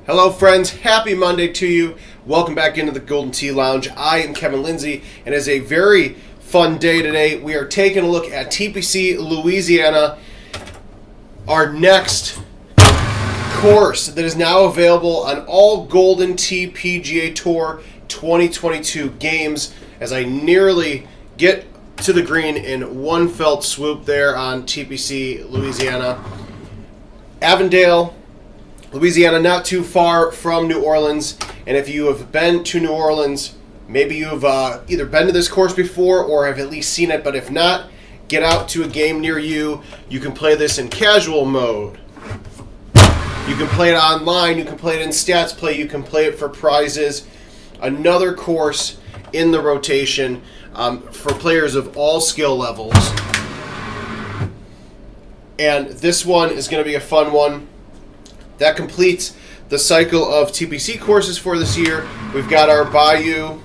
Hello friends, happy Monday to you. Welcome back into the Golden Tee Lounge. I am Kevin Lindsay, and it's a very fun day today. We are taking a look at TPC Louisiana, our next course that is now available on all Golden Tee PGA Tour 2022 games, as I nearly get to the green in one felt swoop there on TPC Louisiana. Avondale, Louisiana, not too far from New Orleans, and if you have been to New Orleans, maybe you've either been to this course before or have at least seen it, but if not, get out to a game near you. You can play this in casual mode. You can play it online, you can play it in stats play, you can play it for prizes. Another course in the rotation for players of all skill levels. And this one is going to be a fun one. That completes the cycle of TPC courses for this year. We've got our Bayou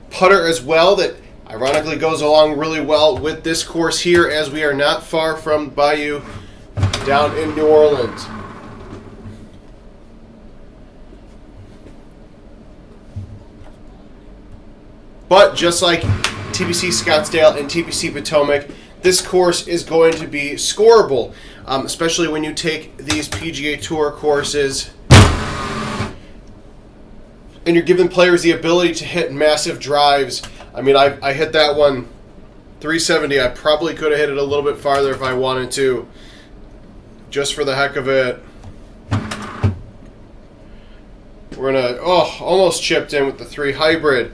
putter as well that ironically goes along really well with this course here, as we are not far from Bayou down in New Orleans. But just like TPC Scottsdale and TPC Potomac, this course is going to be scoreable, especially when you take these PGA Tour courses and you're giving players the ability to hit massive drives. I mean, I hit that one 370. I probably could have hit it a little bit farther if I wanted to, just for the heck of it. We're going to, almost chipped in with the 3 hybrid.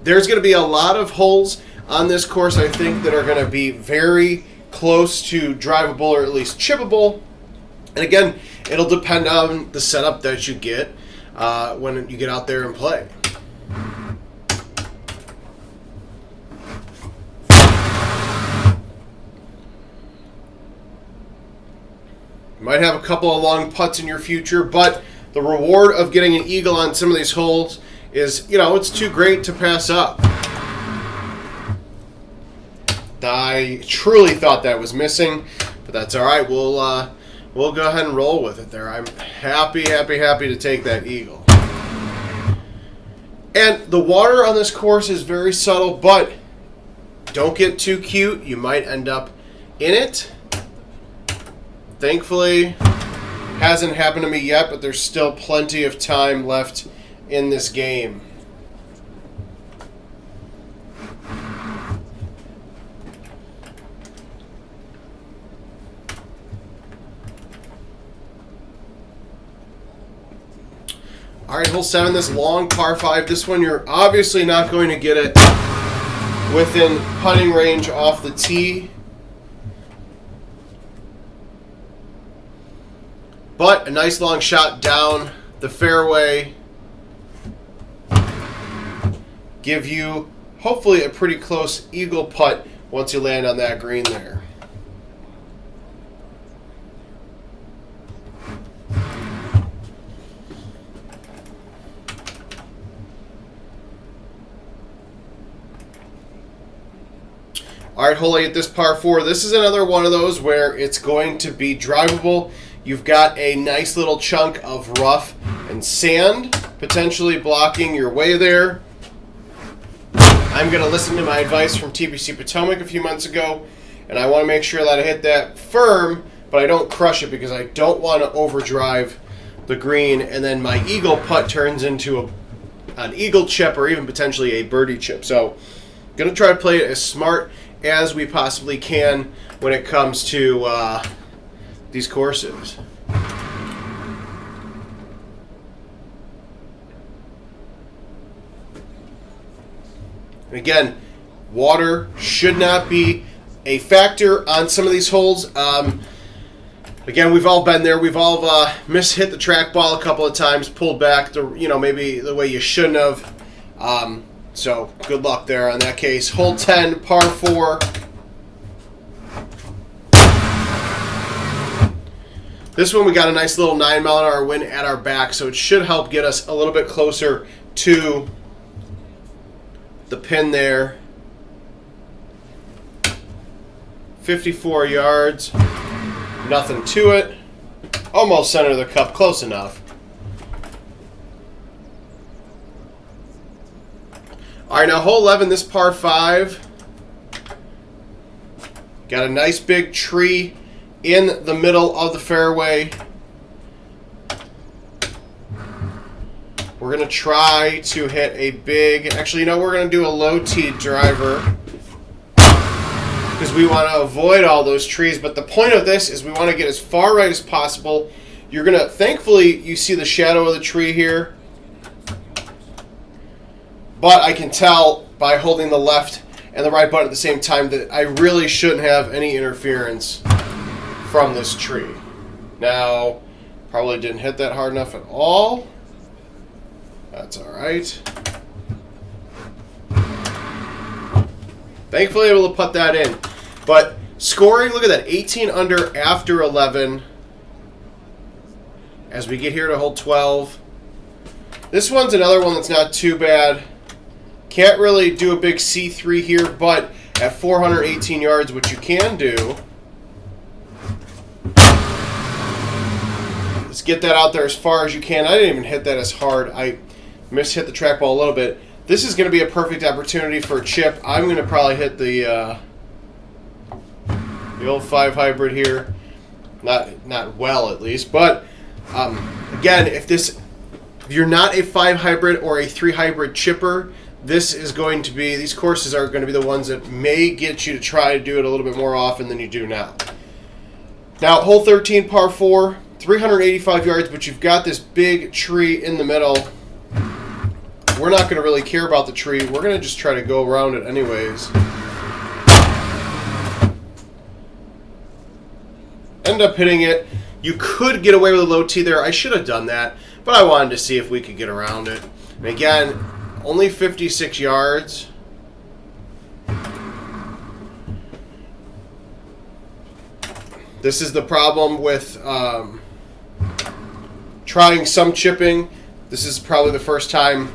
There's going to be a lot of holes on this course, I think, that are going to be very close to drivable or at least chippable. And again, it'll depend on the setup that you get when you get out there and play. You might have a couple of long putts in your future, but the reward of getting an eagle on some of these holes is, it's too great to pass up. I truly thought that was missing, but that's all right. We'll go ahead and roll with it there. I'm happy to take that eagle. And the water on this course is very subtle, but don't get too cute. You might end up in it. Thankfully, hasn't happened to me yet, but there's still plenty of time left in this game. All right, hole 7, this long par 5. This one you're obviously not going to get it within putting range off the tee. But a nice long shot down the fairway. Give you hopefully a pretty close eagle putt once you land on that green there. All right, hole 8, this par 4. This is another one of those where it's going to be drivable. You've got a nice little chunk of rough and sand potentially blocking your way there. I'm going to listen to my advice from TPC Potomac a few months ago, and I want to make sure that I hit that firm, but I don't crush it, because I don't want to overdrive the green, and then my eagle putt turns into an eagle chip or even potentially a birdie chip. So I'm going to try to play it as smart as we possibly can when it comes to these courses. And again, water should not be a factor on some of these holes. Again, we've all been there. We've all mishit the trackball a couple of times, pulled back maybe the way you shouldn't have. So good luck there on that case. Hole 10, par 4. This one we got a nice little 9-mile-an-hour wind at our back, so it should help get us a little bit closer to the pin there. 54 yards, nothing to it. Almost center of the cup, close enough. All right, now hole 11, this par 5. Got a nice big tree in the middle of the fairway. We're going to try to hit a big... Actually, you know, we're going to do a low tee driver because we want to avoid all those trees. But the point of this is we want to get as far right as possible. You're going to... Thankfully, you see the shadow of the tree here. But I can tell by holding the left and the right button at the same time that I really shouldn't have any interference from this tree. Now, probably didn't hit that hard enough at all. That's all right. Thankfully, able to put that in. But scoring, look at that, 18 under after 11. As we get here to hole 12. This one's another one that's not too bad. Can't really do a big C3 here, but at 418 yards, what you can do is get that out there as far as you can. I didn't even hit that as hard. I hit the trackball a little bit. This is going to be a perfect opportunity for a chip. I'm going to probably hit the old 5 hybrid here. Not well, at least. But, again, if you're not a 5 hybrid or a 3 hybrid chipper, this is going to be, these courses are going to be the ones that may get you to try to do it a little bit more often than you do now. Now, hole 13, par 4, 385 yards, but you've got this big tree in the middle. We're not going to really care about the tree. We're going to just try to go around it anyways. End up hitting it. You could get away with a low tee there. I should have done that, but I wanted to see if we could get around it. And again, only 56 yards. This is the problem with trying some chipping. This is probably the first time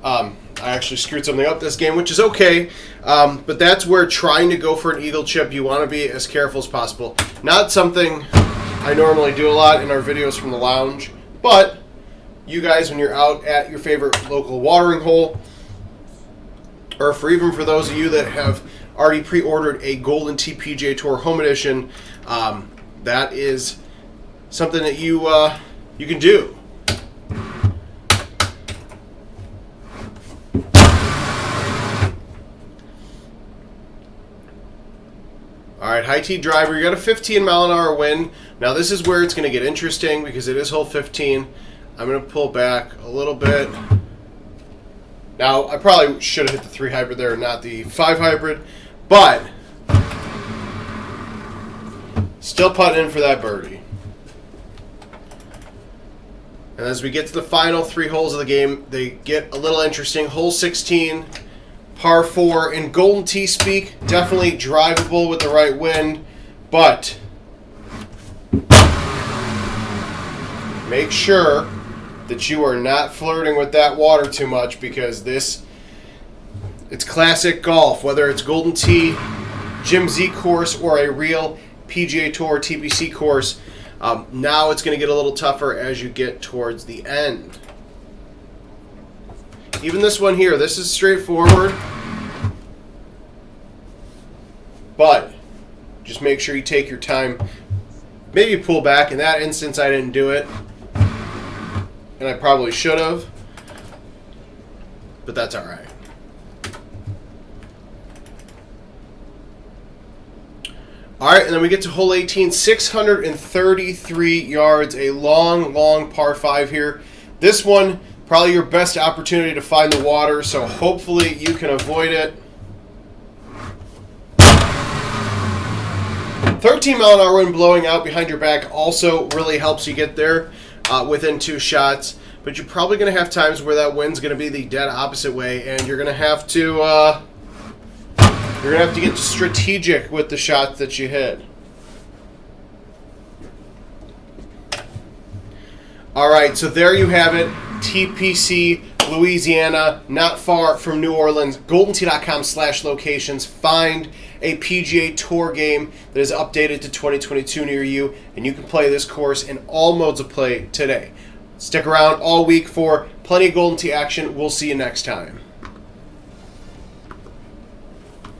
I actually screwed something up this game, which is okay. But that's where trying to go for an eagle chip, you want to be as careful as possible. Not something I normally do a lot in our videos from the lounge, but you guys, when you're out at your favorite local watering hole, or even for those of you that have already pre-ordered a Golden Tee PGA Tour Home Edition, that is something that you can do. All right, high tee driver. You got a 15-mile-an-hour wind. Now this is where it's going to get interesting because it is hole 15. I'm going to pull back a little bit. Now, I probably should have hit the 3 hybrid there, not the 5 hybrid, but still putting in for that birdie. And as we get to the final 3 holes of the game, they get a little interesting. Hole 16, par 4, in Golden Tee speak, definitely drivable with the right wind, but make sure that you are not flirting with that water too much, because it's classic golf, whether it's Golden Tee, Jim Z course, or a real PGA Tour TPC course. Now it's going to get a little tougher as you get towards the end. Even this one here, this is straightforward, but just make sure you take your time. Maybe pull back. In that instance, I didn't do it, and I probably should have, but that's all right. All right, and then we get to hole 18, 633 yards, a long, long par 5 here. This one, probably your best opportunity to find the water, so hopefully you can avoid it. 13-mile-an-hour wind blowing out behind your back also really helps you get there within 2 shots. But you're probably going to have times where that wind's going to be the dead opposite way, and you're going to have to get strategic with the shots that you hit. All right, so there you have it. TPC Louisiana, not far from New Orleans. GoldenTee.com/locations. Find a PGA Tour game that is updated to 2022 near you, and you can play this course in all modes of play today. Stick around all week for plenty of Golden Tee action. We'll see you next time.